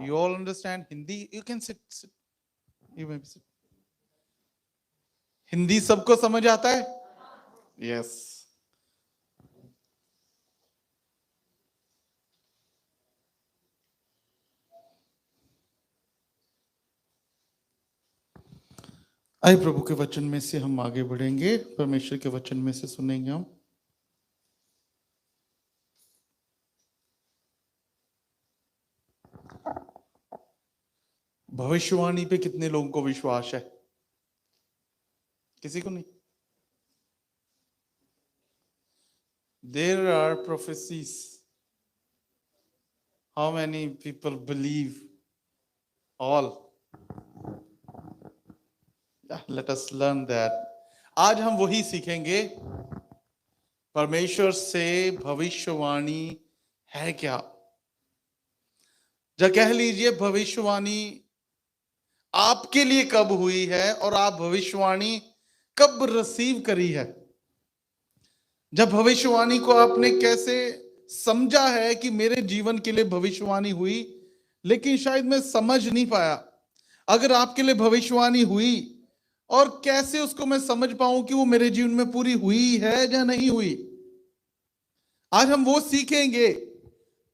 You all understand Hindi? You can sit. You may sit. Hindi सबको समझ आता है? Yes. आइए प्रभु के वचन में से हम आगे बढ़ेंगे, परमेश्वर के वचन में से सुनेंगे हम। भविष्यवाणी पे कितने लोगों को विश्वास है? किसी को नहीं? There are prophecies. How many people believe? All. Let us learn that. आज हम वही सीखेंगे, परमेश्वर से भविष्यवाणी है क्या। जब कह लीजिए भविष्यवाणी आपके लिए कब हुई है और आप भविष्यवाणी कब रिसीव करी है। जब भविष्यवाणी को आपने कैसे समझा है कि मेरे जीवन के लिए भविष्यवाणी हुई, लेकिन शायद मैं समझ नहीं पाया। अगर आपके लिए भविष्यवाणी हुई और कैसे उसको मैं समझ पाऊं कि वो मेरे जीवन में पूरी हुई है या नहीं हुई, आज हम वो सीखेंगे।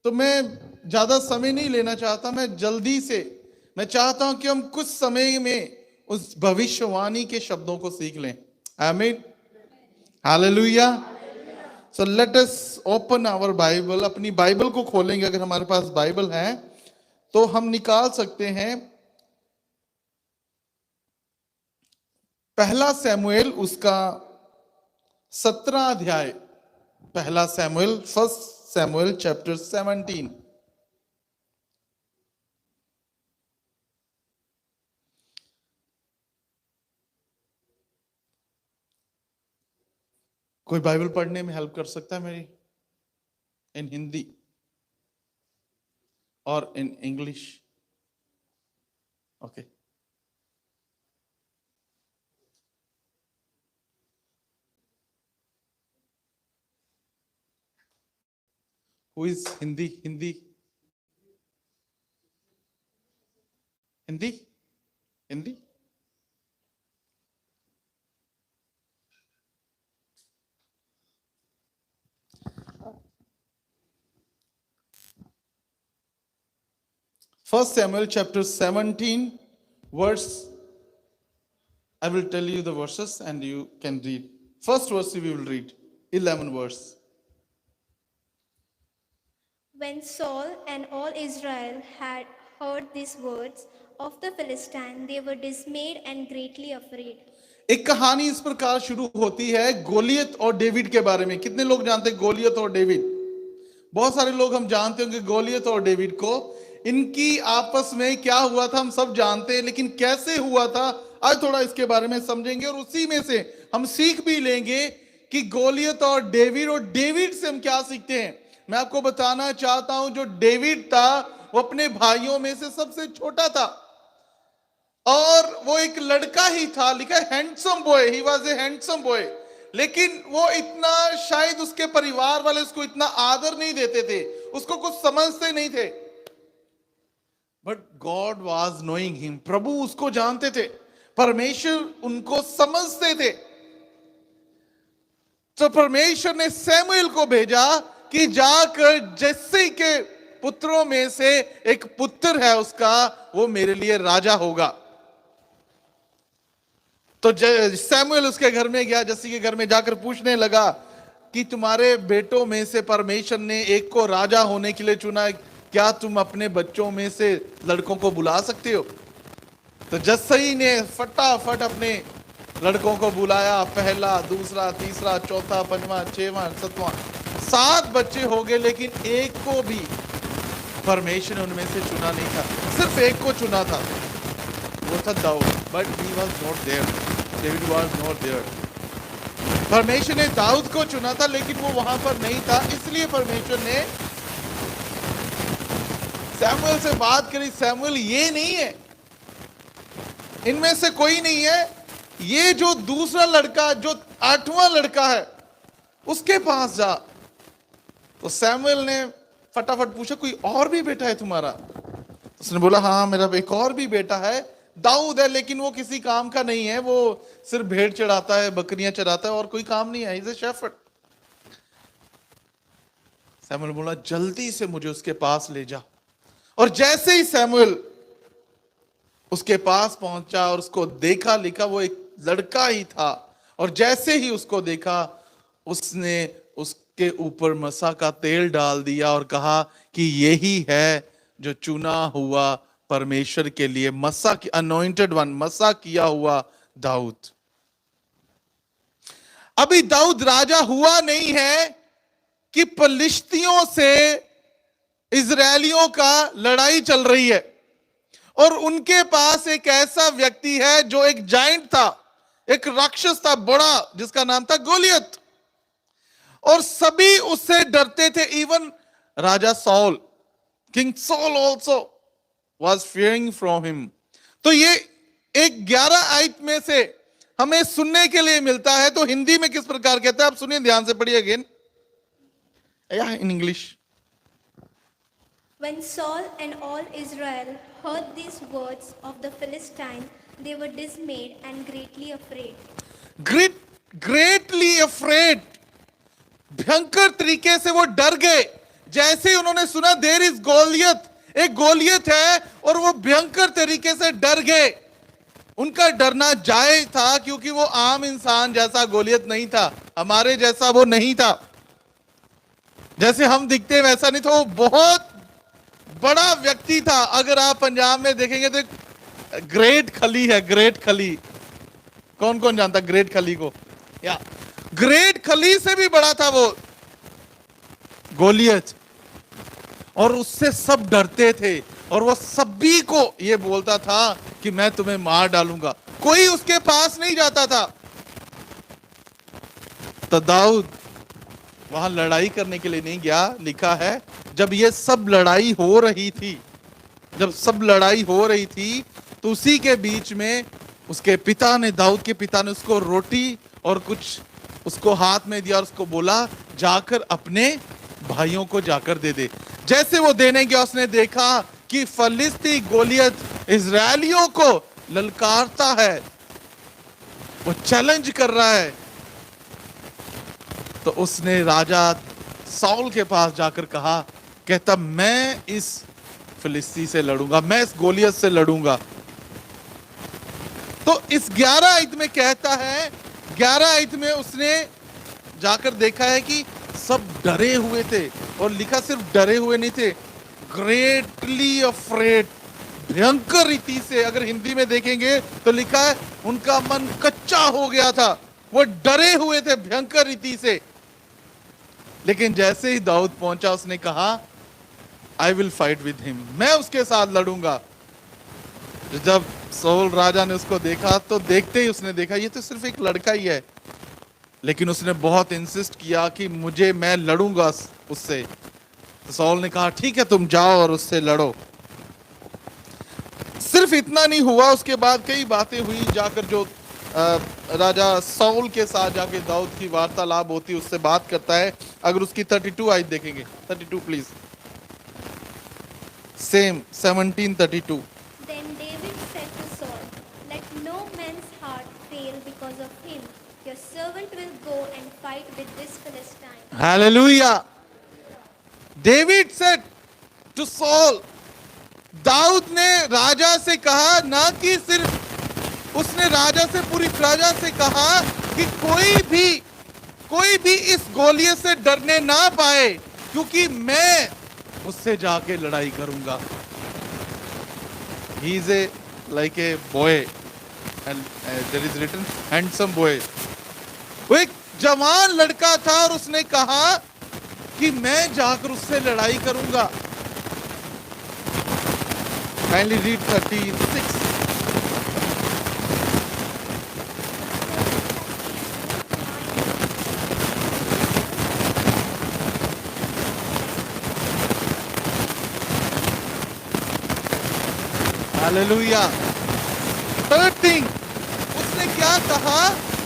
तो मैं ज्यादा समय नहीं लेना चाहता, मैं जल्दी से मैं चाहता हूं कि हम कुछ समय में उस भविष्यवाणी के शब्दों को सीख लें। आमीन, hallelujah. So let us open our Bible. अपनी बाइबल को खोलेंगे, अगर हमारे पास बाइबल है तो हम निकाल सकते हैं पहला सैमुएल उसका 17 अध्याय। पहला सैमुएल, फर्स्ट सैमुएल चैप्टर 17। कोई बाइबल पढ़ने में हेल्प कर सकता है मेरी, इन हिंदी और in English? Okay. Who is Hindi? Hindi Hindi Hindi First Samuel chapter 17 verse. I will tell you the verses and you can read. First verse we will read, 11 verse. When Saul and all Israel had heard these words of the Philistine, they were dismayed and greatly afraid. एक कहानी इस प्रकार शुरू होती है गोलियत और David के बारे में। कितने लोग जानते हैं गोलियत और डेविड? बहुत सारे लोग हम जानते होंगे गोलियत और डेविड को। इनकी आपस में क्या हुआ था हम सब जानते हैं, लेकिन कैसे हुआ था आज थोड़ा इसके बारे में समझेंगे और उसी में से हम सीख भी लेंगे कि गोलियत और डेविड से हम क्या सीखते हैं। मैं आपको बताना चाहता हूं, जो डेविड था वो अपने भाइयों में से सबसे छोटा था और वो एक लड़का ही था। लिखा है handsome boy, he was a handsome boy. लेकिन वो इतना, शायद उसके परिवार वाले उसको इतना आदर नहीं देते थे, उसको कुछ समझते नहीं थे। But God was knowing him, प्रभु उसको जानते थे, परमेश्वर उनको समझते थे। तो परमेश्वर ने सैमुएल को भेजा कि जाकर जस्सी के पुत्रों में से एक पुत्र है उसका, वो मेरे लिए राजा होगा। तो सैमुएल उसके घर में गया, जस्सी के घर में जाकर पूछने लगा कि तुम्हारे बेटों में से परमेश्वर ने एक को राजा होने के लिए चुना है, क्या तुम अपने बच्चों में से लड़कों को बुला सकते हो? तो जस्सी ने फटाफट अपने लड़कों को बुलाया, पहला, दूसरा, तीसरा, चौथा, पंचवा, छठवां, सातवां, 7 बच्चे हो गए, लेकिन एक को भी परमेश्वर ने उनमें से चुना नहीं था। सिर्फ एक को चुना था, वो था दाऊद। But he was not there, David was not there. परमेश्वर ने दाऊद को चुना था लेकिन वो वहां पर नहीं था, इसलिए परमेश्वर ने सैमुएल से बात करी, सैमुएल ये नहीं है, इनमें से कोई नहीं है, ये जो दूसरा लड़का, जो 8वां लड़का है, उसके पास जा। तो सैमुएल ने फटाफट पूछा कोई और भी बेटा है तुम्हारा? उसने बोला हाँ मेरा एक और भी बेटा है, दाऊद है, लेकिन वो किसी काम का नहीं है, वो सिर्फ भेड़ चढ़ाता है, बकरियां चराता है, और कोई काम नहीं है, इज ए शेफर्ड। सैमुअल बोला जल्दी से मुझे उसके पास ले जा। और जैसे ही सैमुअल उसके पास पहुंचा और उसको देखा, लिखा वो एक लड़का ही था, और जैसे ही उसको देखा उसने उसके ऊपर मसा का तेल डाल दिया और कहा कि यही है जो चुना हुआ परमेश्वर के लिए, मसा की अनॉइंटेड वन, मसा किया हुआ दाऊद। अभी दाऊद राजा हुआ नहीं है कि फलिश्तियों से इजरायलियों का लड़ाई चल रही है, और उनके पास एक ऐसा व्यक्ति है जो एक जाइंट था, एक राक्षस था बड़ा, जिसका नाम था गोलियत, और सभी उससे डरते थे। इवन राजा Saul, king Saul also was fearing from him. तो ये एक 11 आयत में से हमें सुनने के लिए मिलता है। तो हिंदी में किस प्रकार कहता है, आप सुनिए, ध्यान से पढ़िए अगेन, या in English. When Saul and all Israel heard these words of the Philistine, they were dismayed and greatly afraid. Greatly afraid, भयंकर तरीके से वो डर गए। जैसे ही उन्होंने सुना देयर इज गोलियत, एक गोलियत है, और वो भयंकर तरीके से डर गए। उनका डरना जायज था, क्योंकि वो आम इंसान जैसा गोलियत नहीं था, हमारे जैसा वो नहीं था, जैसे हम दिखते वैसा नहीं था, वो बहुत बड़ा व्यक्ति था। अगर आप पंजाब में देखेंगे तो ग्रेट खली है, ग्रेट खली, कौन कौन जानता ग्रेट खली को, या ग्रेट खली से भी बड़ा था वो गोलियत, और उससे सब डरते थे, और वो सभी को ये बोलता था कि मैं तुम्हें मार डालूंगा, कोई उसके पास नहीं जाता था। तो दाऊद वहां लड़ाई करने के लिए नहीं गया। लिखा है जब ये सब लड़ाई हो रही थी, जब सब लड़ाई हो रही थी, तो उसी के बीच में उसके पिता ने, दाऊद के पिता ने उसको रोटी और कुछ उसको हाथ में दिया, और उसको बोला जाकर अपने भाइयों को जाकर दे दे। जैसे वो देने गया, उसने देखा कि फलिस्ती गोलियत इजरायलियों को ललकारता है, वो चैलेंज कर रहा है। तो उसने राजा साउल के पास जाकर कहा, कहता मैं इस फिलिस्ती से लड़ूंगा, मैं इस गोलियत से लड़ूंगा। तो इस 11 आयत में कहता है, 11 आयत में उसने जाकर देखा है कि सब डरे हुए थे, और लिखा सिर्फ डरे हुए नहीं थे, ग्रेटली अफ्रेड, भयंकर रीति से। अगर हिंदी में देखेंगे तो लिखा है उनका मन कच्चा हो गया था, वो डरे हुए थे भयंकर रीति से। लेकिन जैसे ही दाऊद पहुंचा, उसने कहा I will fight with him, मैं उसके साथ लड़ूंगा। जब साउल राजा ने उसको देखा, तो देखते ही उसने देखा ये तो सिर्फ एक लड़का ही है, लेकिन उसने बहुत इंसिस्ट किया कि मैं लड़ूंगा उससे। तो साउल ने कहा ठीक है तुम जाओ और उससे लड़ो। सिर्फ इतना नहीं हुआ, उसके बाद कई बातें हुई, जाकर जो राजा साउल के साथ जाके दाऊद की वार्तालाप होती, उससे बात करता है। अगर उसकी 32 आयत देखेंगे, 32 please, same 17:32। Then David said to Saul, let no man's heart fail because of him. Your servant will go and fight with this Philistine. Hallelujah. David said to Saul, दाऊद ने राजा से कहा, ना कि सिर्फ उसने राजा से, पूरी प्रजा से कहा कि कोई भी इस गोलियत से डरने ना पाए, क्योंकि मैं उससे जाके लड़ाई करूंगा। He is like a boy, and there is written handsome boy. वो एक जवान लड़का था, और उसने कहा कि मैं जाकर उससे लड़ाई करूंगा। Kindly read 36. Hallelujah. Third thing, उसने क्या कहा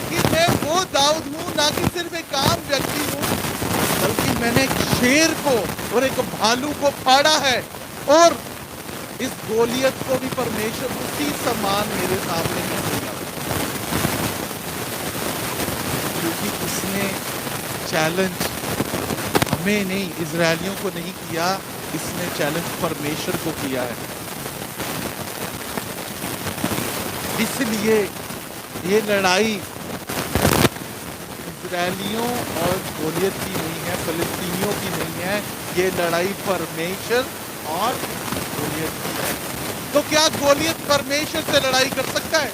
कि मैं वो दाऊद हूं, ना कि सिर्फ एक आम व्यक्ति हूं, बल्कि मैंने एक शेर को और एक भालू को फाड़ा है, और इस गोलियत को भी परमेश्वर उसी समान मेरे सामने कर देगा, क्योंकि उसने चैलेंज हमें नहीं, इजरायलियों को नहीं किया, इसने चैलेंज परमेश्वर को किया है। इसलिए ये लड़ाई इजरायलियों और गोलियत की नहीं है, फिलिस्तीनियों की नहीं है, ये लड़ाई परमेश्वर और गोलियत की है। तो क्या गोलियत परमेश्वर से लड़ाई कर सकता है?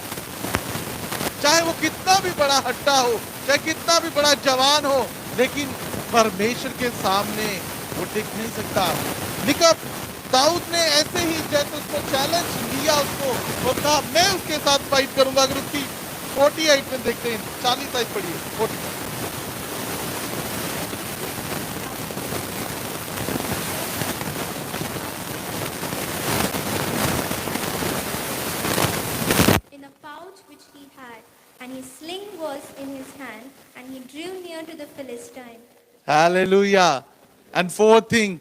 चाहे वो कितना भी बड़ा हट्टा हो, चाहे कितना भी बड़ा जवान हो, लेकिन परमेश्वर के सामने वो टिक नहीं सकता। लिखा दाऊद ने ऐसे ही जैसे उसको चैलेंज लिया उसको, वो कहा मैं उसके साथ फाइट करूंगा। अगर उसकी 48 में देखते हैं, 40 आयत पढ़िए, 40। in a pouch which he had, and his sling was in his hand, and he drew near to the Philistine. Hallelujah. And fourth thing,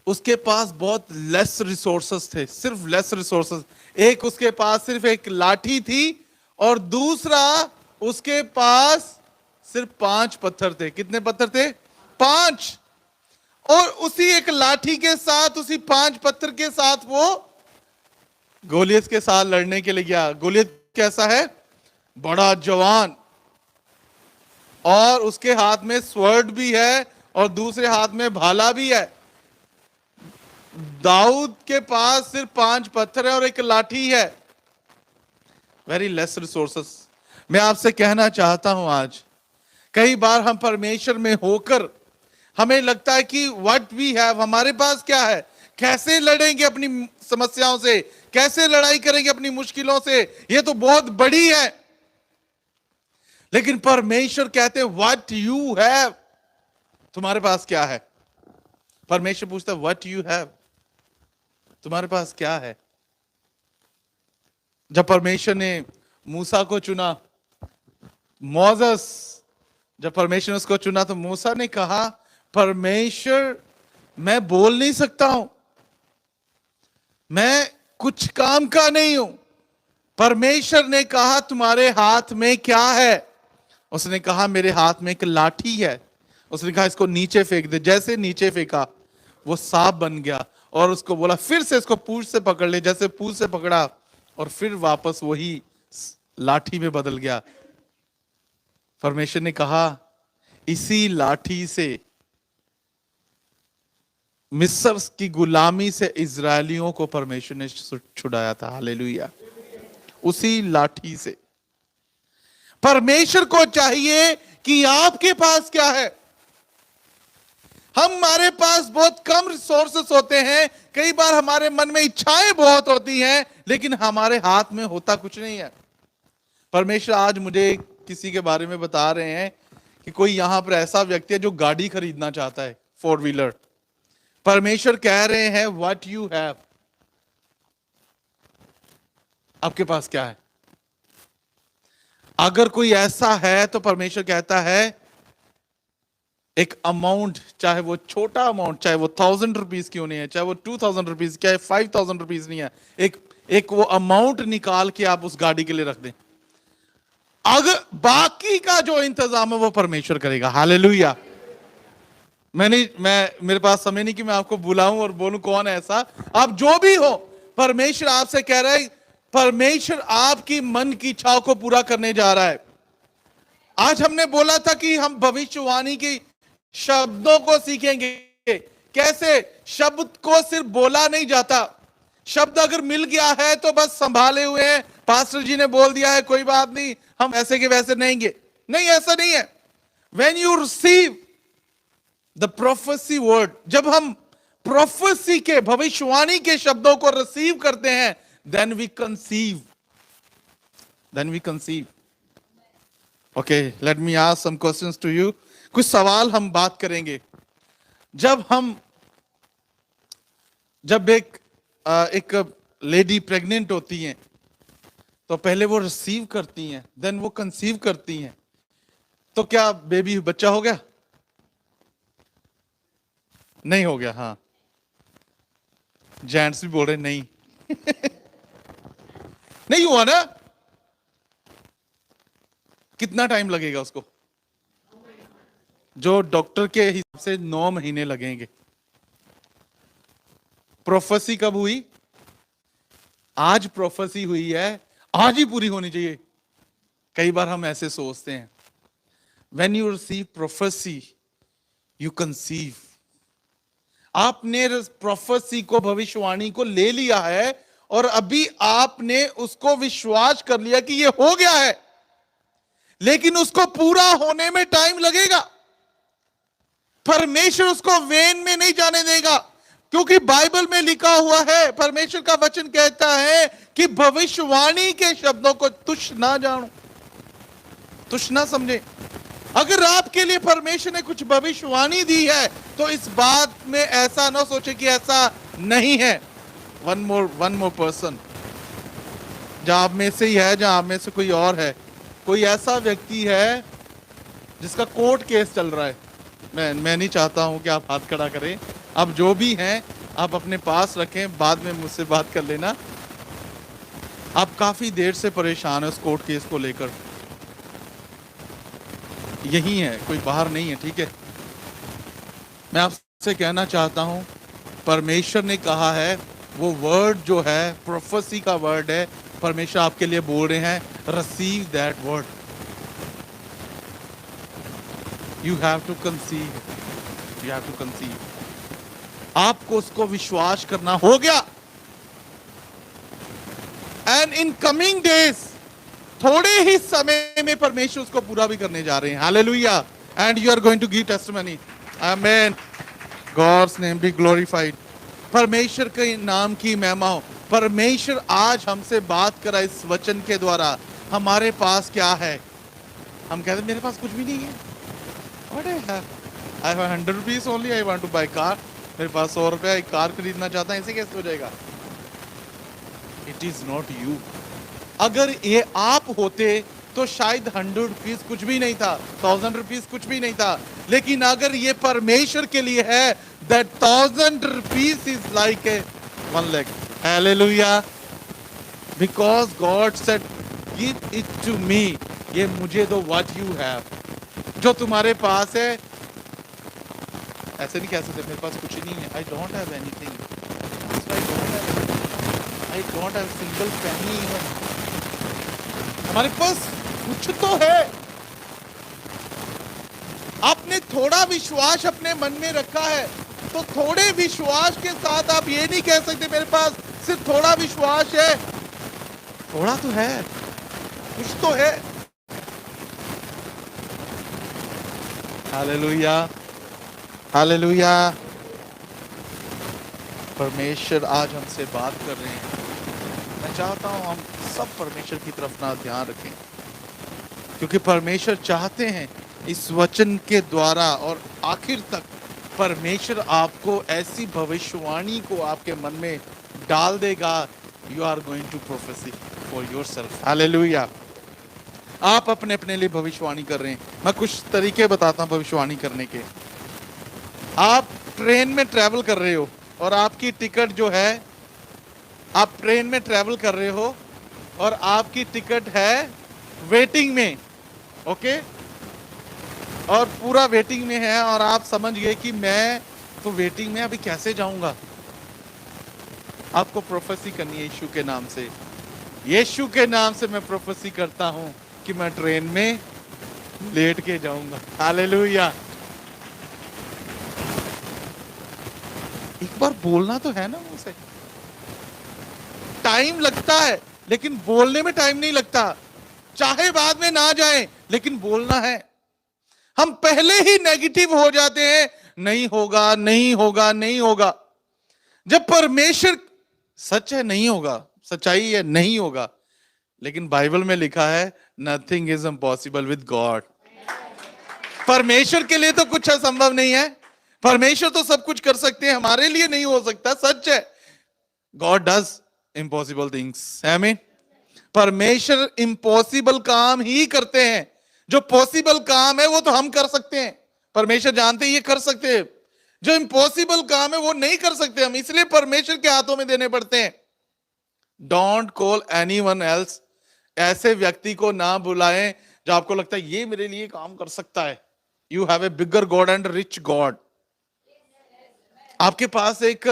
उसके पास बहुत लेस रिसोर्सेस थे, सिर्फ लेस रिसोर्सेस। एक उसके पास सिर्फ एक लाठी थी और दूसरा उसके पास सिर्फ 5 पत्थर थे। कितने पत्थर थे? 5। और उसी एक लाठी के साथ, उसी 5 पत्थर के साथ वो गोलियत के साथ लड़ने के लिए गया। गोलियत कैसा है? बड़ा जवान, और उसके हाथ में स्वर्ड भी है और दूसरे हाथ में भाला भी है। दाऊद के पास सिर्फ 5 पत्थर है और एक लाठी है। Very less resources. मैं आपसे कहना चाहता हूं, आज कई बार हम परमेश्वर में होकर हमें लगता है कि व्हाट वी हैव, हमारे पास क्या है, कैसे लड़ेंगे अपनी समस्याओं से, कैसे लड़ाई करेंगे अपनी मुश्किलों से, ये तो बहुत बड़ी है। लेकिन परमेश्वर कहते हैं व्हाट यू हैव, तुम्हारे पास क्या है? परमेश्वर पूछता है व्हाट यू हैव, तुम्हारे पास क्या है? जब परमेश्वर ने मूसा को चुना, मोसेस, जब परमेश्वर ने उसको चुना, तो मूसा ने कहा परमेश्वर मैं बोल नहीं सकता हूं, मैं कुछ काम का नहीं हूं। परमेश्वर ने कहा तुम्हारे हाथ में क्या है? उसने कहा मेरे हाथ में एक लाठी है। उसने कहा इसको नीचे फेंक दे। जैसे नीचे फेंका वो सांप बन गया, और उसको बोला फिर से इसको पूंछ से पकड़ ले। जैसे पूंछ से पकड़ा और फिर वापस वही लाठी में बदल गया। परमेश्वर ने कहा इसी लाठी से मिस्र की गुलामी से इजरायलियों को परमेश्वर ने छुड़ाया था। हालेलुया। उसी लाठी से। परमेश्वर को चाहिए कि आपके पास क्या है। हमारे पास बहुत कम रिसोर्सेस होते हैं, कई बार हमारे मन में इच्छाएं बहुत होती हैं, लेकिन हमारे हाथ में होता कुछ नहीं है। परमेश्वर आज मुझे किसी के बारे में बता रहे हैं कि कोई यहां पर ऐसा व्यक्ति है जो गाड़ी खरीदना चाहता है, 4 व्हीलर। परमेश्वर कह रहे हैं व्हाट यू हैव, आपके पास क्या है? अगर कोई ऐसा है तो परमेश्वर कहता है एक अमाउंट, चाहे वो छोटा अमाउंट, चाहे वो 1000 रुपीज क्यों नहीं है, चाहे वो 2000 रुपीज, चाहे 5000 रुपीज नहीं है, एक वो अमाउंट निकाल के आप उस गाड़ी के लिए रख दें। अगर बाकी का जो इंतजाम है वो परमेश्वर करेगा। हालेलुया। मेरे पास समय नहीं कि मैं आपको बुलाऊं और बोलूं कौन है ऐसा। आप जो भी हो, परमेश्वर आपसे कह रहा है, परमेश्वर आपकी मन की इच्छाओं को पूरा करने जा रहा है। आज हमने बोला था कि हम भविष्यवाणी की शब्दों को सीखेंगे। कैसे? शब्द को सिर्फ बोला नहीं जाता, शब्द अगर मिल गया है तो बस संभाले हुए हैं, पास्टर जी ने बोल दिया है कोई बात नहीं, हम ऐसे के वैसे नहीं, ऐसा नहीं है। When you receive the prophecy word, जब हम प्रोफेसी के, भविष्यवाणी के शब्दों को रिसीव करते हैं, then we conceive. Okay, let me ask some questions to you. कुछ सवाल हम बात करेंगे। जब एक लेडी प्रेग्नेंट होती हैं तो पहले वो रिसीव करती हैं, देन वो कंसीव करती हैं। तो क्या बेबी बच्चा हो गया? नहीं हो गया। हाँ, जेंट्स भी बोल रहे नहीं। नहीं हुआ ना? कितना टाइम लगेगा उसको? जो डॉक्टर के हिसाब से 9 महीने लगेंगे। प्रोफेसी कब हुई? आज प्रोफेसी हुई है, आज ही पूरी होनी चाहिए। कई बार हम ऐसे सोचते हैं। When you receive prophecy, you conceive. आपने प्रोफेसी को, भविष्यवाणी को ले लिया है और अभी आपने उसको विश्वास कर लिया कि ये हो गया है, लेकिन उसको पूरा होने में टाइम लगेगा। परमेश्वर उसको वेन में नहीं जाने देगा, क्योंकि बाइबल में लिखा हुआ है, परमेश्वर का वचन कहता है कि भविष्यवाणी के शब्दों को तुच्छ ना जानो, तुच्छ ना समझे। अगर आपके लिए परमेश्वर ने कुछ भविष्यवाणी दी है तो इस बात में ऐसा ना सोचे कि ऐसा नहीं है। वन मोर पर्सन, जहां आप में से ही है, जहां आप में से कोई और है, कोई ऐसा व्यक्ति है जिसका कोर्ट केस चल रहा है। मैं नहीं चाहता हूं कि आप हाथ खड़ा करें। अब जो भी हैं आप अपने पास रखें, बाद में मुझसे बात कर लेना। आप काफी देर से परेशान है उस कोर्ट केस को लेकर। यही है, कोई बाहर नहीं है, ठीक है? मैं आपसे कहना चाहता हूं, परमेश्वर ने कहा है, वो वर्ड जो है प्रोफेसी का वर्ड है, परमेश्वर आपके लिए बोल रहे हैं, receive that word. You have to conceive, you have to conceive. आपको उसको विश्वास करना हो गया। एंड इन कमिंग डेज, थोड़े ही समय में परमेश्वर उसको पूरा भी करने जा रहे हैं। Hallelujah. And you are going to give testimony. Amen. God's name be glorified. परमेश्वर के नाम की महिमा हो। परमेश्वर आज हमसे बात करा इस वचन के द्वारा। हमारे पास क्या है? हम कहते हैं मेरे पास कुछ भी नहीं है। What I have? I have 100 rupees only. I want to buy car. मेरे पास 100 रुपया, एक कार खरीदना चाहता है। ऐसे कैसे हो जाएगा? It is not you. अगर ये आप होते तो शायद 100 रुपीज कुछ भी नहीं था, 1000 रुपीज कुछ भी नहीं था। लेकिन अगर ये परमेश्वर के लिए है, that 1000 rupees is like a 1 lakh. Hallelujah. Because God said, give it to me. ये मुझे दो, what you have. जो तुम्हारे पास है। ऐसे नहीं कह सकते मेरे पास कुछ नहीं है। I don't have anything. I don't have single penny even. हमारे पास कुछ तो है। आपने थोड़ा विश्वास अपने मन में रखा है, तो थोड़े विश्वास के साथ आप ये नहीं कह सकते मेरे पास सिर्फ थोड़ा विश्वास है। थोड़ा तो है, कुछ तो है। Hallelujah, hallelujah. परमेश्वर आज हमसे बात कर रहे हैं। मैं चाहता हूं हम सब परमेश्वर की तरफ ना ध्यान रखें, क्योंकि परमेश्वर चाहते हैं इस वचन के द्वारा और आखिर तक परमेश्वर आपको ऐसी भविष्यवाणी को आपके मन में डाल देगा। You are going to prophecy for yourself. Hallelujah. आप अपने अपने लिए भविष्यवाणी कर रहे हैं। मैं कुछ तरीके बताता हूं भविष्यवाणी करने के। आप ट्रेन में ट्रैवल कर रहे हो और आपकी टिकट जो है, आप ट्रेन में ट्रैवल कर रहे हो और आपकी टिकट है वेटिंग में, ओके? और पूरा वेटिंग में है और आप समझ गए कि मैं तो वेटिंग में, अभी कैसे जाऊंगा? आपको प्रोफेसी करनी है यीशु के नाम से। यीशु के नाम से मैं प्रोफेसी करता हूं कि मैं ट्रेन में लेट के जाऊंगा। हालेलुया। एक बार बोलना तो है ना मुझसे। टाइम लगता है, लेकिन बोलने में टाइम नहीं लगता। चाहे बाद में ना जाए, लेकिन बोलना है। हम पहले ही नेगेटिव हो जाते हैं, नहीं होगा, नहीं होगा, नहीं होगा। जब परमेश्वर सच है, नहीं होगा, सच्चाई है, नहीं होगा। लेकिन बाइबल में लिखा है, nothing is impossible with God. परमेश्वर के लिए तो कुछ असंभव नहीं है। परमेश्वर तो सब कुछ कर सकते हैं, हमारे लिए नहीं हो सकता। सच है, गॉड डज इम्पॉसिबल थिंग्स। आमीन। परमेश्वर इम्पॉसिबल काम ही करते हैं। जो पॉसिबल काम है वो तो हम कर सकते हैं। परमेश्वर जानते हैं ये कर सकते हैं, जो इम्पॉसिबल काम है वो नहीं कर सकते हम, इसलिए परमेश्वर के हाथों में देने पड़ते हैं। डोंट कॉल एनीवन एल्स, ऐसे व्यक्ति को ना बुलाएं जो आपको लगता है ये मेरे लिए काम कर सकता है। You have a bigger God and rich God. आपके पास एक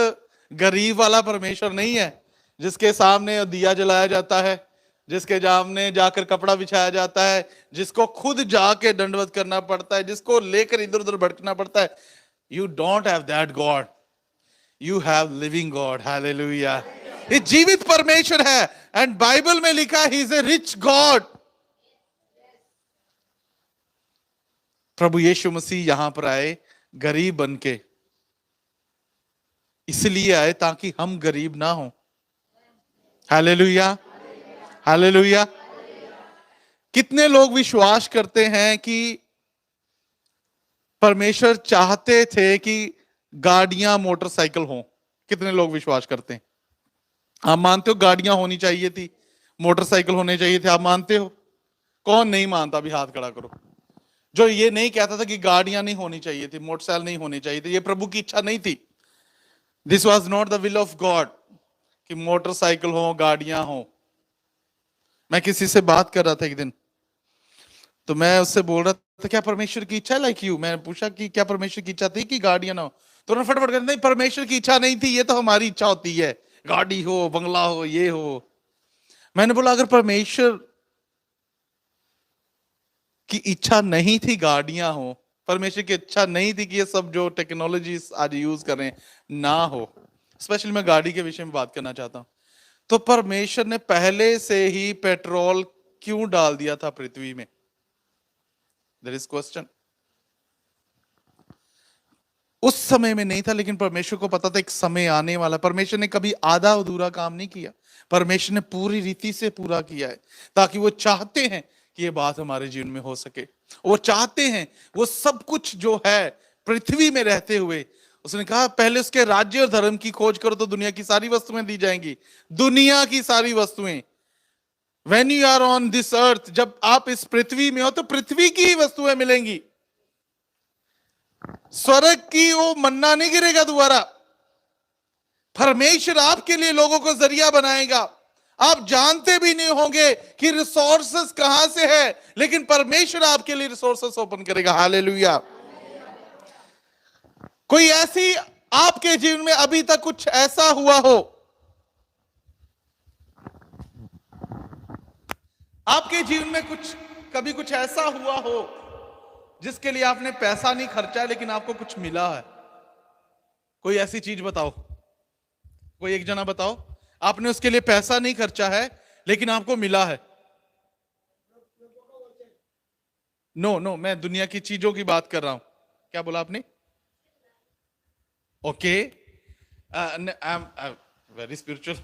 गरीब वाला परमेश्वर नहीं है जिसके सामने दिया जलाया जाता है, जिसके सामने जाकर कपड़ा बिछाया जाता है, जिसको खुद जाके दंडवत करना पड़ता है, जिसको लेकर इधर उधर भटकना पड़ता है। You don't have that God, you have living God. Hallelujah. ये जीवित परमेश्वर है एंड बाइबल में लिखा he is a rich God. प्रभु यीशु मसीह यहां पर आए गरीब बनके, इसलिए आए ताकि हम गरीब ना हो। Hallelujah, hallelujah. कितने लोग विश्वास करते हैं कि परमेश्वर चाहते थे कि गाड़ियां मोटरसाइकिल हों? कितने लोग विश्वास करते हैं? आप मानते हो गाड़ियां होनी चाहिए थी, मोटरसाइकिल होने चाहिए थे? आप मानते हो? कौन नहीं मानता? अभी हाथ खड़ा करो। जो ये नहीं कहता था कि गाड़ियां नहीं होनी चाहिए थी, मोटरसाइकिल नहीं होनी चाहिए थी, ये प्रभु की इच्छा नहीं थी। This was not the will of God कि मोटरसाइकिल हो, गाड़ियां हो। मैं किसी से बात कर रहा था एक दिन, तो मैं उससे बोल रहा था क्या परमेश्वर की इच्छा लाइक यू? मैंने पूछा कि क्या परमेश्वर की इच्छा थी कि गाड़ियां ना हो? तो उन्होंने फटाफट कर, नहीं परमेश्वर की इच्छा नहीं थी, ये तो हमारी इच्छा होती है, गाड़ी हो, बंगला हो, ये हो। मैंने बोला अगर परमेश्वर की इच्छा नहीं थी गाड़ियां हो, परमेश्वर की इच्छा नहीं थी कि ये सब जो टेक्नोलॉजी आज यूज कर रहे हैं ना हो, स्पेशली मैं गाड़ी के विषय में बात करना चाहता हूं, तो परमेश्वर ने पहले से ही पेट्रोल क्यों डाल दिया था पृथ्वी में? There is question. उस समय में नहीं था, लेकिन परमेश्वर को पता था एक समय आने वाला। परमेश्वर ने कभी आधा अधूरा काम नहीं किया, परमेश्वर ने पूरी रीति से पूरा किया है, ताकि वो चाहते हैं कि ये बात हमारे जीवन में हो सके। वो चाहते हैं वो सब कुछ जो है पृथ्वी में रहते हुए, उसने कहा पहले उसके राज्य और धर्म की खोज करो तो दुनिया की सारी वस्तुएं दी जाएंगी। दुनिया की सारी वस्तुएं, when you are on this earth, जब आप इस पृथ्वी में हो तो पृथ्वी की ही वस्तुएं मिलेंगी। स्वर्ग की वो मन्ना नहीं गिरेगा दोबारा। परमेश्वर आपके लिए लोगों को जरिया बनाएगा। आप जानते भी नहीं होंगे कि रिसोर्सेस कहां से है, लेकिन परमेश्वर आपके लिए रिसोर्सेस ओपन करेगा। हालेलुया। कोई ऐसी आपके जीवन में अभी तक कुछ ऐसा हुआ हो, आपके जीवन में कभी कुछ ऐसा हुआ हो जिसके लिए आपने पैसा नहीं खर्चा है लेकिन आपको कुछ मिला है? कोई ऐसी चीज बताओ, कोई एक जना बताओ, आपने उसके लिए पैसा नहीं खर्चा है लेकिन आपको मिला है। नो, मैं दुनिया की चीजों की बात कर रहा हूं। क्या बोला आपने? Okay, I am very spiritual.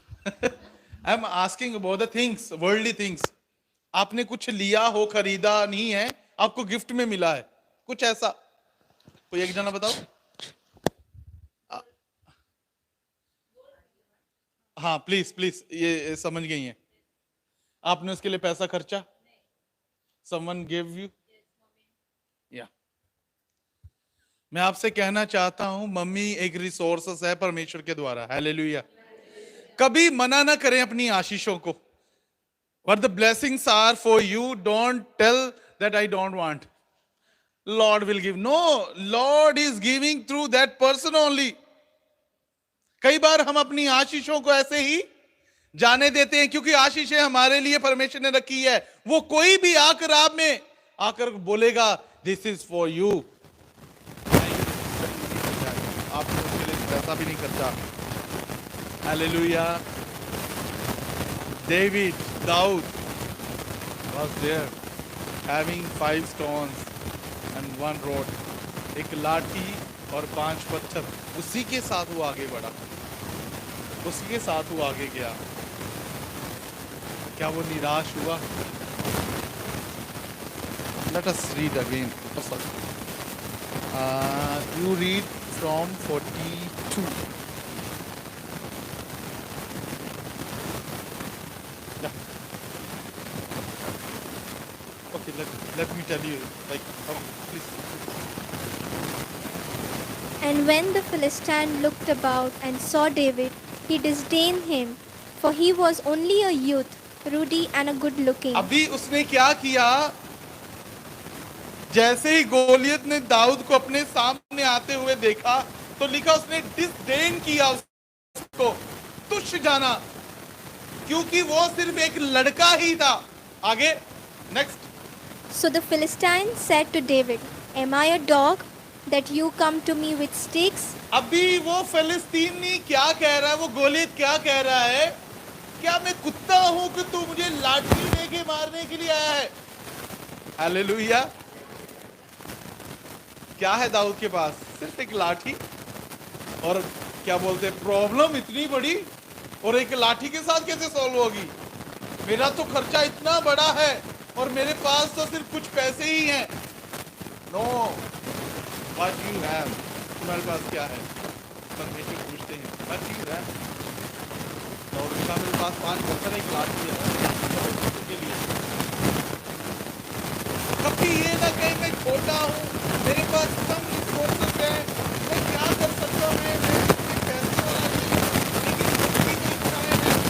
I am asking about the things, worldly things. आपने कुछ लिया हो, खरीदा नहीं है, आपको गिफ्ट में मिला है, कुछ ऐसा? कोई एक जना बताओ। हाँ प्लीज प्लीज, ये समझ गई हैं। आपने उसके लिए पैसा खर्चा? Someone give you? या मैं आपसे कहना चाहता हूं, मम्मी एक रिसोर्सेस है परमेश्वर के द्वारा। हालेलुया। कभी मना ना करें अपनी आशीषों को। What the blessings are for you, don't tell that I don't want. Lord will give. No, Lord is giving through that person only. कई बार हम अपनी आशीषों को ऐसे ही जाने देते हैं क्योंकि आशीषें हमारे लिए परमेश्वर ने रखी है। वो कोई भी आकर आप में आकर बोलेगा दिस इज फॉर यू, आपने उसके लिए पैसा भी नहीं खर्चा। Hallelujah. Daud was there having 5 stones and 1 rod. एक लाठी और 5 पत्थर, उसी के साथ वो आगे बढ़ा, उसी के साथ वो आगे गया। क्या वो निराश हुआ? Let us read again. You read from 42. Okay, let me tell you, like, please. And when the Philistine looked about and saw David, he disdained him, for he was only a youth, ruddy and good looking. अभी उसने क्या किया? जैसे ही गोलियत ने दाऊद को अपने सामने आते हुए देखा तो लिखा उसने डिसडेन किया, उसको तुच्छ जाना, क्योंकि वो सिर्फ एक लड़का ही था। आगे next. So the Philistine said to David, Am I a dog that you come to me with sticks? अभी वो फिलिस्तीनी क्या कह रहा है? वो गोलियत क्या कह रहा है? क्या मैं कुत्ता हूं कि तू मुझे लाठी लेके मारने के लिए आया है? हालेलुया। क्या है दाऊद के पास? सिर्फ एक लाठी। और क्या बोलते हैं, प्रॉब्लम इतनी बड़ी और एक लाठी के साथ कैसे सॉल्व होगी? मेरा तो खर्चा इतना बड़ा है और मेरे पास तो सिर्फ कुछ पैसे ही हैं। नो, व्हाट यू हैव, तुम्हारे पास क्या है? परमेश्वर पूछते हैं व्हाट यू हैव। और उसका मेरे पास 5 पत्थर, एक लाठी है के लिए। कभी ये ना कहीं मैं छोटा हूँ, मेरे पास कम रिसोर्सेस है, मैं क्या कर सकता हूँ? मैं इतने पैसे वाला नहीं हूँ, लेकिन मुझे भी इच्छाएं हैं।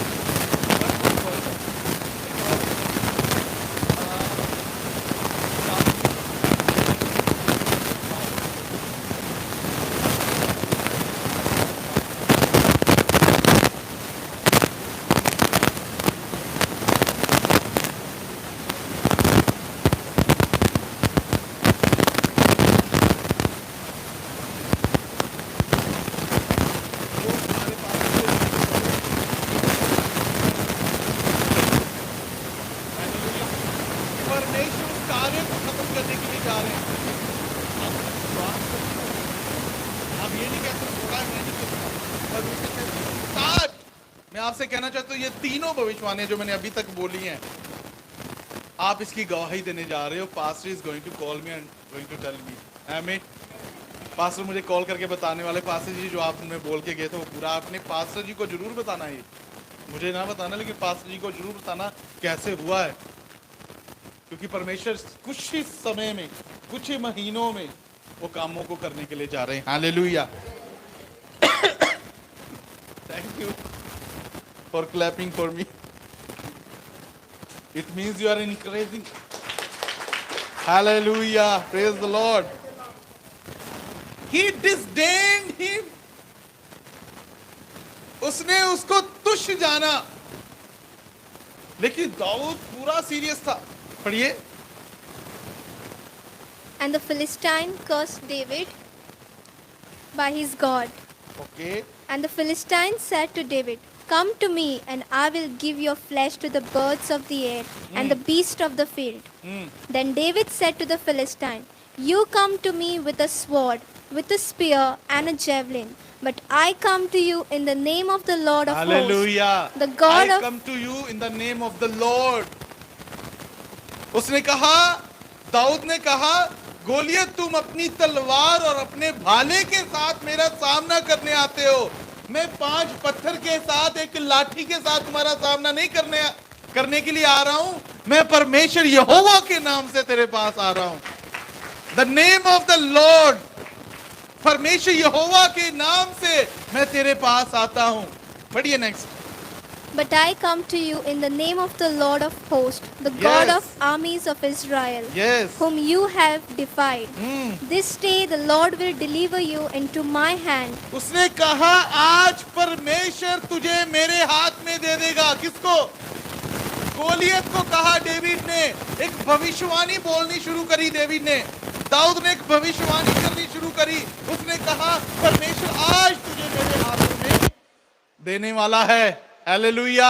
परमेश्वर उस कार्य को खत्म करने के लिए जा रहे हैं। आप विश्वास करें। आप ये नहीं कहते थोड़ा है, मैं नहीं कहता। परमेश्वर कहते हैं, स्टार्ट। मैं आपसे कहना चाहता हूँ ये तीनों भविष्यवाणियां जो मैंने अभी तक बोली हैं, आप इसकी गवाही देने जा रहे हो। Pastor is going to call me and going to tell me. आमीन। पास्टर मुझे कॉल करके बताने वाले, पास्टर जी जो आपने बोल के गए थे वो पूरा आपने पास्टर जी को जरूर बताना है। मुझे ना बताना, लेकिन पास्टर जी को जरूर बताना कैसे हुआ है, क्योंकि परमेश्वर कुछ ही समय में, कुछ ही महीनों में वो कामों को करने के लिए जा रहे हैं। Hallelujah. Thank you for clapping for me. It means you are encouraging. Hallelujah, praise the lord. He disdained him, उसने उसको तुच्छ जाना। लेकिन दाऊद पूरा सीरियस था। पढ़िए। And the Philistine cursed David by his God. Okay. And the Philistine said to David, Come to me, and I will give your flesh to the birds of the air and the beasts of the field. Then David said to the Philistine, You come to me with a sword, with a spear and a javelin, but I come to you in the name of the Lord of hosts, Hallelujah. the God I of... come to you in the name of the Lord. उसने कहा, दाऊद ने कहा, गोलियत तुम अपनी तलवार और अपने भाले के साथ मेरा सामना करने आते हो। मैं 5 पत्थर के साथ, एक लाठी के साथ तुम्हारा सामना नहीं करने के लिए आ रहा हूं। मैं परमेश्वर यहोवा के नाम से तेरे पास आ रहा हूं। The name of the Lord, परमेश्वर यहोवा के नाम से मैं तेरे पास आता हूं। पढ़िए next. But I come to you in the name of the Lord of hosts, the God Yes. of armies of Israel, Yes. whom you have defied. This day the Lord will deliver you into my hand. उसने कहा आज परमेश्वर तुझे मेरे हाथ में दे देगा। किसको? गोलियत को कहा डेविड ने। एक भविष्यवाणी बोलनी शुरू करी डेविड ने। दाऊद ने एक भविष्यवाणी करनी शुरू करी। उसने कहा परमेश्वर आज तुझे मेरे हाथ में देने वाला है। हालेलुया।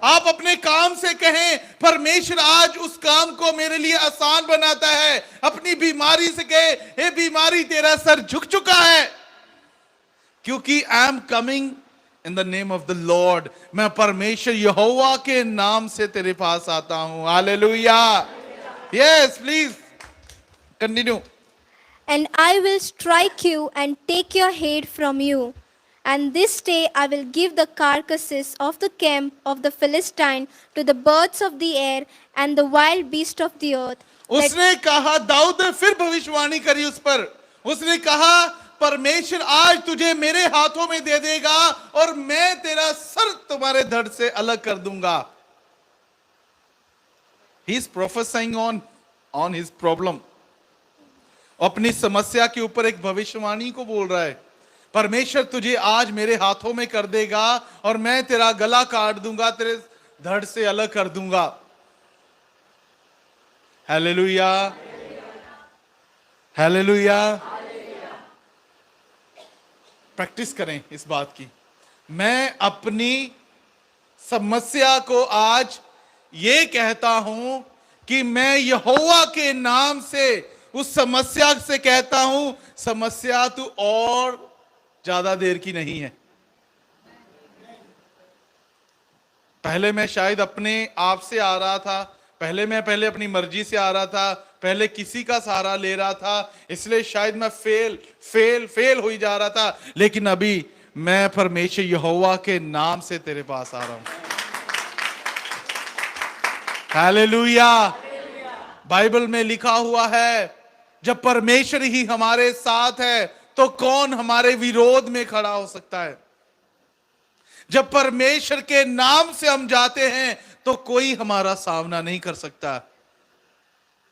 आप अपने काम से कहें परमेश्वर आज उस काम को मेरे लिए आसान बनाता है। अपनी बीमारी से कहे हे बीमारी तेरा सर झुक चुका है, क्योंकि I am coming in the name of the Lord. मैं परमेश्वर यहोवा के नाम से तेरे पास आता हूं। Hallelujah. Yes, please continue. And I will strike you and take your head from you. And this day I will give the carcasses of the camp of the Philistine to the birds of the air and the wild beasts of the earth. उसने कहा, दाऊद ने फिर भविष्यवाणी करी उस पर। उसने कहा परमेश्वर आज तुझे मेरे हाथों में दे देगा और मैं तेरा सर तुम्हारे धड़ से अलग कर दूंगा. He is prophesying on his problem. अपनी समस्या के ऊपर एक भविष्यवाणी को बोल रहा है. परमेश्वर तुझे आज मेरे हाथों में कर देगा और मैं तेरा गला काट दूंगा, तेरे धड़ से अलग कर दूंगा. Hallelujah, hallelujah. प्रैक्टिस करें इस बात की. मैं अपनी समस्या को आज ये कहता हूं कि मैं यहोवा के नाम से उस समस्या से कहता हूं, समस्या तू और ज्यादा देर की नहीं है. पहले मैं शायद अपने आप से आ रहा था, पहले अपनी मर्जी से आ रहा था, पहले किसी का सहारा ले रहा था, इसलिए शायद मैं फेल हो ही जा रहा था. लेकिन अभी मैं परमेश्वर यहोवा के नाम से तेरे पास आ रहा हूं. हालेलुया. बाइबल में लिखा हुआ है, जब परमेश्वर ही हमारे साथ है तो कौन हमारे विरोध में खड़ा हो सकता है. जब परमेश्वर के नाम से हम जाते हैं तो कोई हमारा सामना नहीं कर सकता.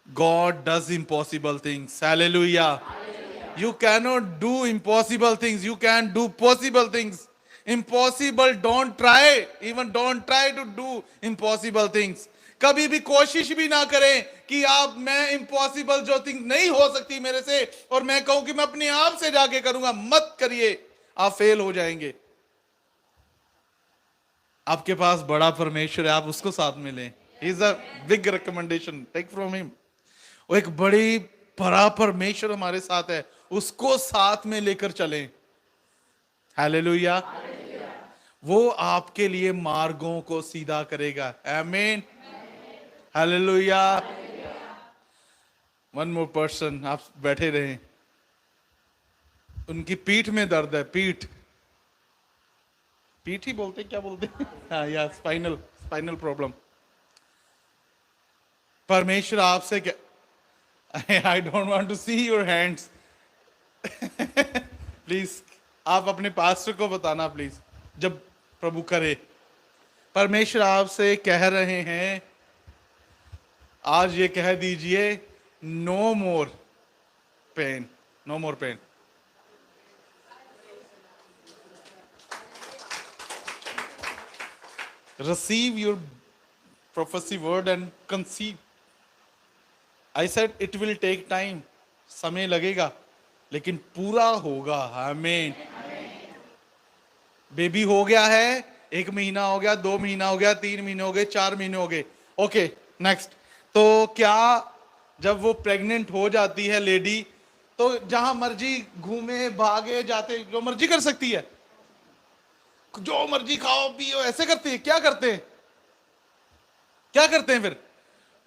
God does impossible things. Hallelujah. You cannot do impossible things. You can do possible things. Impossible, don't try. Even don't try to do impossible things. कभी भी कोशिश भी ना करें कि आप मैं इम्पॉसिबल जो थिंग नहीं हो सकती मेरे से और मैं कहूं कि मैं अपने आप से जाके करूंगा. मत करिए, आप फेल हो जाएंगे. आपके पास बड़ा परमेश्वर है, आप उसको साथ में लें. He is a big recommendation. Take from him. वो एक बड़ी बड़ा परमेश्वर हमारे साथ है, उसको साथ में लेकर चलें. हालेलुया. वो आपके लिए मार्गों को सीधा करेगा. आमीन. हालेलुया. वन मोर पर्सन, आप बैठे रहें. उनकी पीठ में दर्द है. पीठ ही बोलते, क्या बोलते हैं? हाँ, या स्पाइनल प्रॉब्लम. परमेश्वर आपसे क्या, I don't want to see your hands. Please आप अपने पास्टर को बताना प्लीज, जब प्रभु करे. परमेश्वर आपसे कह रहे हैं आज, ये कह दीजिए, no more pain, no more pain. Receive your prophecy word and conceive. I said it will take time. समय लगेगा लेकिन पूरा होगा. आमीन. बेबी हो गया है, 1 महीना हो गया, 2 महीना हो गया, 3 महीने हो गए, 4 महीने हो गए. Okay, next. तो क्या जब वो प्रेग्नेंट हो जाती है लेडी, तो जहां मर्जी घूमे भागे जाते, जो मर्जी कर सकती है, जो मर्जी खाओ पियो, ऐसे करती है? क्या करते हैं? फिर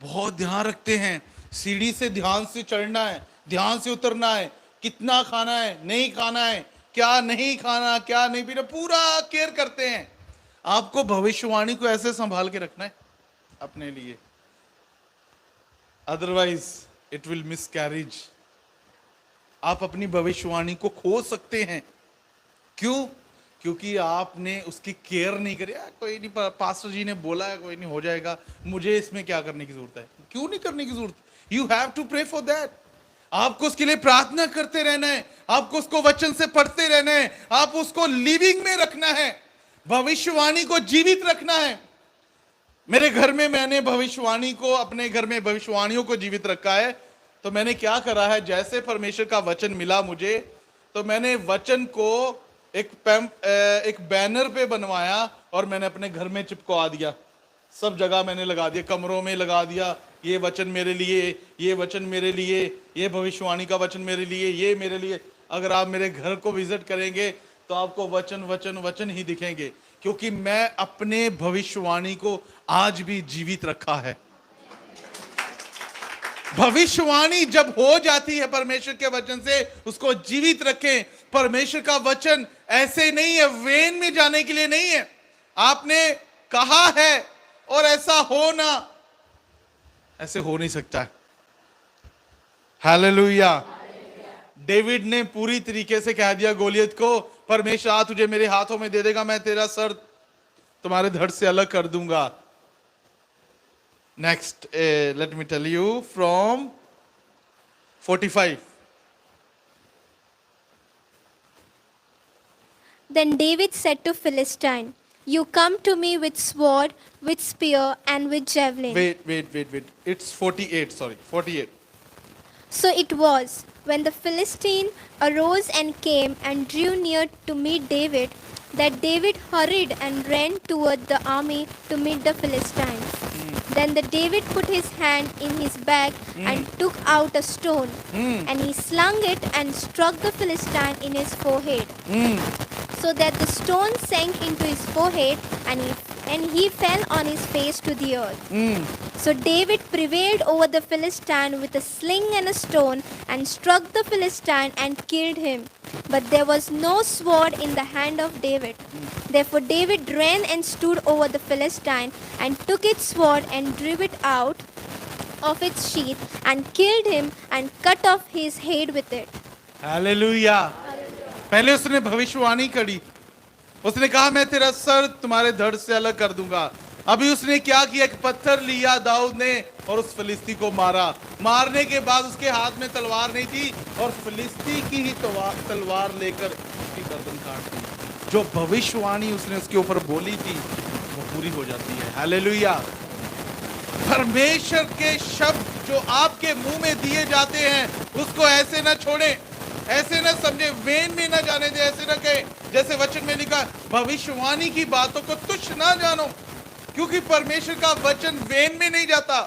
बहुत ध्यान रखते हैं. सीढ़ी से ध्यान से चढ़ना है, ध्यान से उतरना है, कितना खाना है, नहीं खाना है, क्या नहीं खाना, क्या नहीं पीना, पूरा केयर करते हैं. आपको भविष्यवाणी को ऐसे संभाल के रखना है अपने लिए, अदरवाइज इट विल मिसकैरेज. आप अपनी भविष्यवाणी को खो सकते हैं. क्यों? क्योंकि आपने उसकी केयर नहीं करी. कोई नहीं, पास्टर जी ने बोला है, कोई नहीं, हो जाएगा, मुझे इसमें क्या करने की जरूरत है. क्यों नहीं करने की जरूरत? You have to pray for that. आपको उसके लिए प्रार्थना करते रहना है, आपको उसको वचन से पढ़ते रहना है, आप उसको लिविंग में रखना है, भविष्यवाणी को जीवित रखना है. मेरे घर में मैंने भविष्यवाणी को, अपने घर में भविष्यवाणियों को जीवित रखा है. तो मैंने क्या करा है, जैसे परमेश्वर का वचन मिला मुझे, तो मैंने वचन को एक बैनर पे बनवाया और मैंने अपने घर में चिपका दिया. सब जगह मैंने लगा दिया, कमरों में लगा दिया. ये वचन मेरे लिए, ये वचन मेरे लिए, ये भविष्यवाणी का वचन मेरे लिए, ये मेरे लिए. अगर आप मेरे घर को विजिट करेंगे तो आपको वचन वचन वचन ही दिखेंगे, क्योंकि मैं अपने भविष्यवाणी को आज भी जीवित रखा है. भविष्यवाणी जब हो जाती है परमेश्वर के वचन से, उसको जीवित रखें. परमेश्वर का वचन ऐसे नहीं है, वेन में जाने के लिए नहीं है. आपने कहा है और ऐसा होना, ऐसे हो नहीं सकता है. हालेलुया. डेविड ने पूरी तरीके से कह दिया गोलियत को, परमेश्वर आज तुझे मेरे हाथों में दे देगा, मैं तेरा सर तुम्हारे धड़ से अलग कर दूंगा। Next, let me tell you from 45। Then David said to Philistine, "You come to me with sword, with spear, and with javelin." Wait. It's 48, sorry, 48. So it was, when the Philistine arose and came and drew near to meet David, that David hurried and ran toward the army to meet the Philistines. Then the David put his hand in his bag and took out a stone, and he slung it and struck the Philistine in his forehead, so that the stone sank into his forehead, and he fell on his face to the earth. So David prevailed over the Philistine with a sling and a stone, and struck the Philistine and killed him. But there was no sword in the hand of David. Therefore David ran and stood over the Philistine, and took its sword and drew it out of its sheath, and killed him, and cut off his head with it. Hallelujah. पहले उसने भविष्यवाणी करी, उसने कहा मैं तेरा sir तुम्हारे धड़ से अलग कर दूंगा। अभी उसने क्या किया, एक पत्थर लिया दाऊद ने और उस फिलिस्ती को मारा। मारने के बाद उसके हाथ में तलवार नहीं थी और फिलिस्ती की ही तलवार लेकर उसकी गर्दन काट दी। जो भविष्यवाणी उसने उसके ऊपर बोली थी वो पूरी हो जाती है। हालेलुया। परमेश्वर के शब्द जो आपके मुंह में दिए जाते हैं उसको ऐसे ना छोड़ें, ऐसे ना समझे, वेन में ना जाने दे, ऐसे ना कहे जैसे वचन में लिखा, भविष्यवाणी की बातों को तुच्छ ना जानो, क्योंकि परमेश्वर का वचन वेन में नहीं जाता,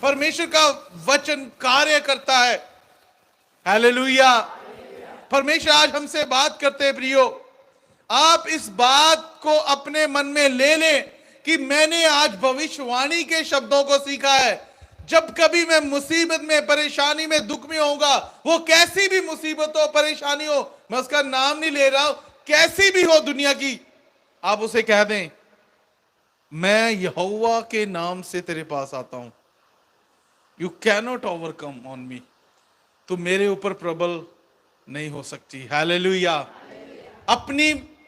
परमेश्वर का वचन कार्य करता है। हालेलुया। परमेश्वर आज हमसे बात करते हैं प्रियो, आप इस बात को अपने मन में ले लें कि मैंने आज भविष्यवाणी के शब्दों को सीखा है। जब कभी मैं मुसीबत में, परेशानी में, दुख में होगा, वो कैसी भी मुसीबत हो, परेशानी हो, मैं उसका नाम नहीं ले रहा हूं, कैसी भी हो दुनिया की, आप उसे कह दें मैं यहोवा के नाम से तेरे पास आता हूं। You cannot overcome on me, तू मेरे ऊपर प्रबल नहीं हो सकती। हालेलुया।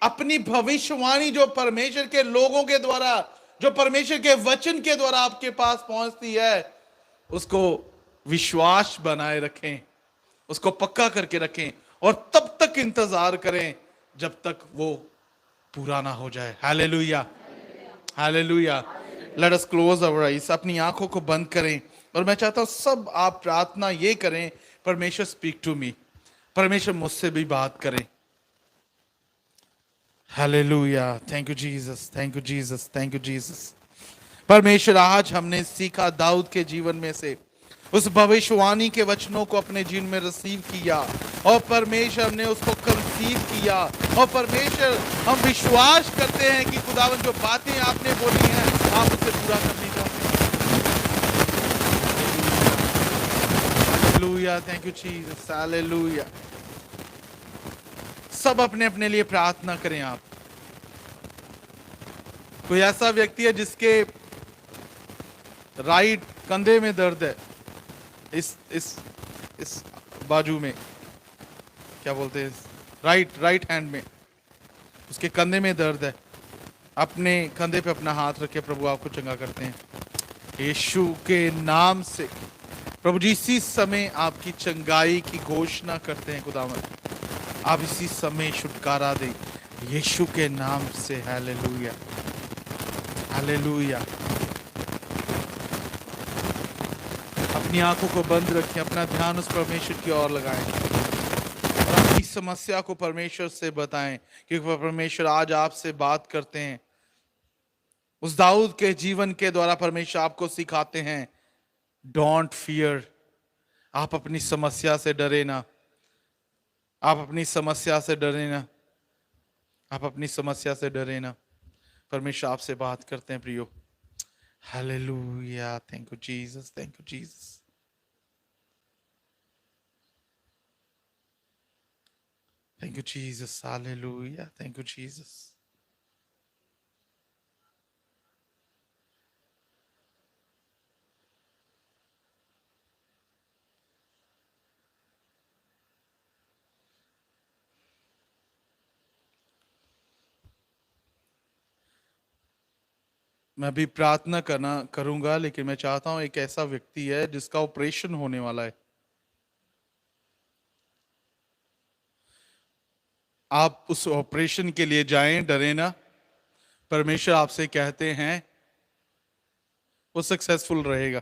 अपनी भविष्यवाणी जो परमेश्वर के लोगों के द्वारा, जो परमेश्वर के वचन के द्वारा आपके पास पहुंचती है, उसको विश्वास बनाए रखें, उसको पक्का करके रखें और तब तक इंतजार करें जब तक वो पूरा ना हो जाए। Hallelujah, hallelujah. Let us close our eyes, अपनी आंखों को बंद करें और मैं चाहता हूं सब आप प्रार्थना ये करें, परमेश्वर स्पीक टू मी, परमेश्वर मुझसे भी बात करें। Hallelujah. Thank you Jesus, thank you Jesus, thank you Jesus. परमेश्वर आज हमने सीखा दाऊद के जीवन में से, उस भविष्यवाणी के वचनों को अपने जीवन में रिसीव किया और परमेश्वर हमने उसको कंसीव किया और परमेश्वर हम विश्वास करते हैं कि खुदावन जो बातें आपने बोली हैं आप उसे पूरा करने चाहते हैं। Hallelujah, thank you Jesus, hallelujah. सब अपने अपने लिए प्रार्थना करें। आप कोई ऐसा व्यक्ति है जिसके राइट कंधे में दर्द है, इस बाजू में, क्या बोलते हैं, राइट हैंड में, उसके कंधे में दर्द है, अपने कंधे पे अपना हाथ रखे, प्रभु आपको चंगा करते हैं यीशु के नाम से। प्रभु जी इसी समय आपकी चंगाई की घोषणा करते हैं खुदावंद, आप इसी समय छुटकारा दें यीशु के नाम से। Hallelujah, hallelujah. अपनी आंखों को बंद रखें, अपना ध्यान उस परमेश्वर की ओर लगाएं और अपनी समस्या को परमेश्वर से बताएं, क्योंकि परमेश्वर आज आपसे बात करते हैं। उस दाऊद के जीवन के द्वारा परमेश्वर आपको सिखाते हैं, डोंट फियर। आप अपनी समस्या से डरे ना, आप अपनी समस्या से डरे ना, आप अपनी समस्या से डरे ना। परमेश्वर आपसे बात करते हैं प्रियो। Hallelujah, thank you Jesus, thank you Jesus. Thank you, Jesus. Hallelujah. Thank you, Jesus. मैं भी प्रार्थना करूंगा, लेकिन मैं चाहता हूं एक ऐसा व्यक्ति है जिसका ऑपरेशन होने वाला है, आप उस ऑपरेशन के लिए जाएं, डरे ना। परमेश्वर आपसे कहते हैं वो सक्सेसफुल रहेगा,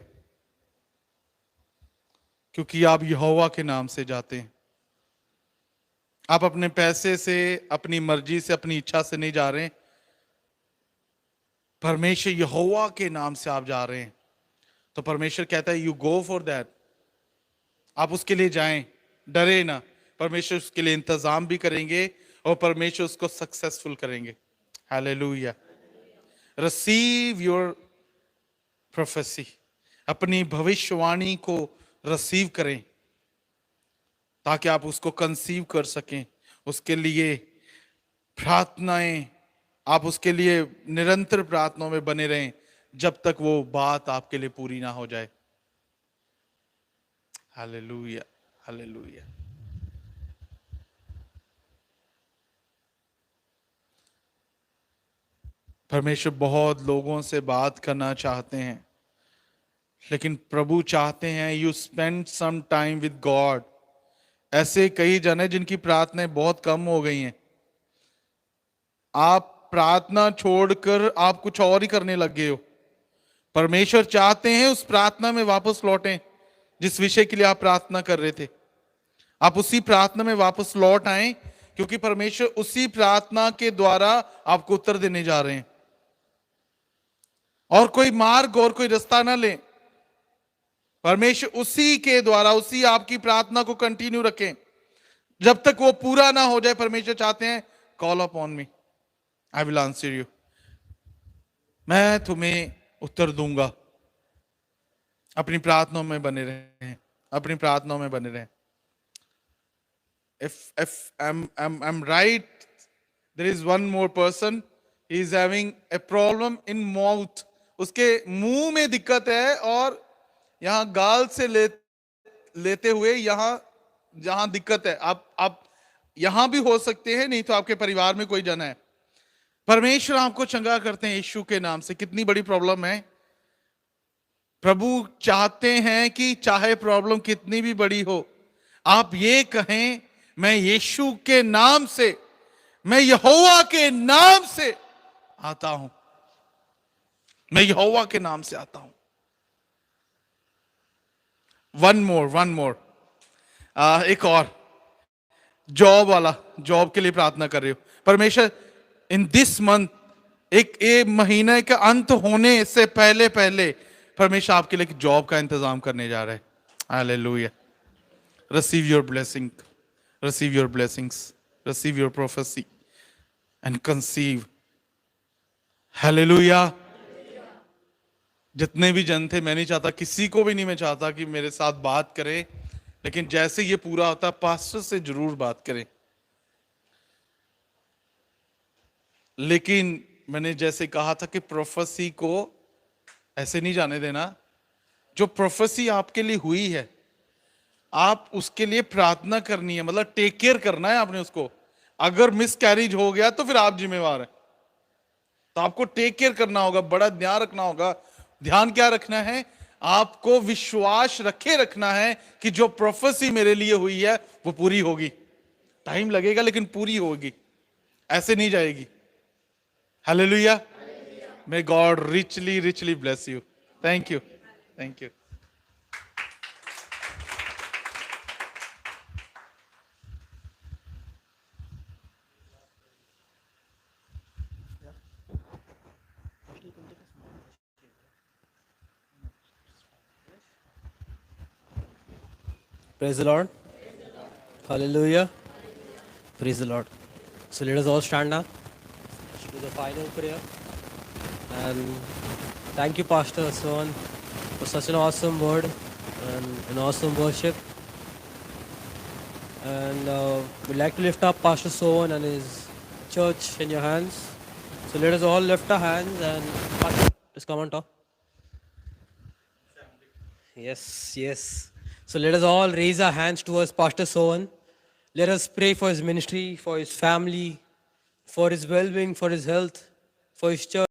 क्योंकि आप यहोवा के नाम से जाते हैं। आप अपने पैसे से, अपनी मर्जी से, अपनी इच्छा से नहीं जा रहे हैं, परमेश्वर यहोवा के नाम से आप जा रहे हैं। तो परमेश्वर कहता है यू गो फॉर दैट, आप उसके लिए जाएं, डरे ना। परमेश्वर उसके लिए इंतजाम भी करेंगे और परमेश्वर उसको सक्सेसफुल करेंगे। हालेलुया। रिसीव योर प्रोफेसी, अपनी भविष्यवाणी को रिसीव करें ताकि आप उसको कंसीव कर सकें। उसके लिए प्रार्थनाएं, आप उसके लिए निरंतर प्रार्थनाओं में बने रहें जब तक वो बात आपके लिए पूरी ना हो जाए। Hallelujah, hallelujah. परमेश्वर बहुत लोगों से बात करना चाहते हैं, लेकिन प्रभु चाहते हैं you spend some time with God. ऐसे कई जन हैं जिनकी प्रार्थनाएं बहुत कम हो गई हैं। आप प्रार्थना छोड़कर आप कुछ और ही करने लग गए हो। परमेश्वर चाहते हैं उस प्रार्थना में वापस लौटें जिस विषय के लिए आप प्रार्थना कर रहे थे। आप उसी प्रार्थना में वापस लौट आए, क्योंकि परमेश्वर उसी प्रार्थना के द्वारा आपको उत्तर देने जा रहे हैं। और कोई मार्ग और कोई रास्ता ना ले, परमेश्वर उसी के द्वारा, उसी आपकी प्रार्थना को कंटिन्यू रखें जब तक वो पूरा ना हो जाए। परमेश्वर चाहते हैं call upon me, I will answer you, मैं तुम्हें उत्तर दूंगा। अपनी प्रार्थनाओं में बने रहें, अपनी प्रार्थनाओं में बने रहें। if I'm right, there is one more person, he is having a problem in mouth, उसके मुंह में दिक्कत है और यहां गाल से लेते हुए यहां जहां दिक्कत है। आप यहां भी हो सकते हैं, नहीं तो आपके परिवार में कोई जन है। परमेश्वर आपको चंगा करते हैं यीशु के नाम से। कितनी बड़ी प्रॉब्लम है, प्रभु चाहते हैं कि चाहे प्रॉब्लम कितनी भी बड़ी हो, आप ये कहें मैं यीशु के नाम से, मैं यहोवा के नाम से आता हूं, मैं यहोवा के नाम से आता हूं। वन मोर एक और जॉब वाला, जॉब के लिए प्रार्थना कर रहे हो। परमेश्वर इन दिस मंथ, एक महीने का अंत होने से पहले परमेश्वर आपके लिए जॉब का इंतजाम करने जा रहा है। Hallelujah. Receive your blessing, receive your blessings, receive your prophecy and conceive. Hallelujah. जितने भी जन थे, मैं नहीं चाहता, किसी को भी नहीं मैं चाहता कि मेरे साथ बात करें, लेकिन जैसे ये पूरा होता है पास्टर से जरूर बात करें। लेकिन मैंने जैसे कहा था कि प्रोफेसी को ऐसे नहीं जाने देना। जो प्रोफेसी आपके लिए हुई है, आप उसके लिए प्रार्थना करनी है, मतलब टेक केयर करना है आपने उसको। अगर मिस कैरिज हो गया तो फिर आप जिम्मेवार हैं, तो आपको टेक केयर करना होगा, बड़ा ध्यान रखना होगा। ध्यान क्या रखना है? आपको विश्वास रखना है कि जो प्रोफेसी मेरे लिए हुई है वो पूरी होगी। टाइम लगेगा लेकिन पूरी होगी, ऐसे नहीं जाएगी। Hallelujah. May God richly bless you. Thank you, thank you. Praise the Lord. Hallelujah. Praise the Lord. So let us all stand up to do the final prayer. And thank you, Pastor Sohan, for such an awesome word and an awesome worship. And we'd like to lift up Pastor Sohan and his church in your hands. So let us all lift our hands and Pastor, just come on top. Yes. So let us all raise our hands towards Pastor Sohan. Let us pray for his ministry, for his family, for his well-being, for his health, for his church.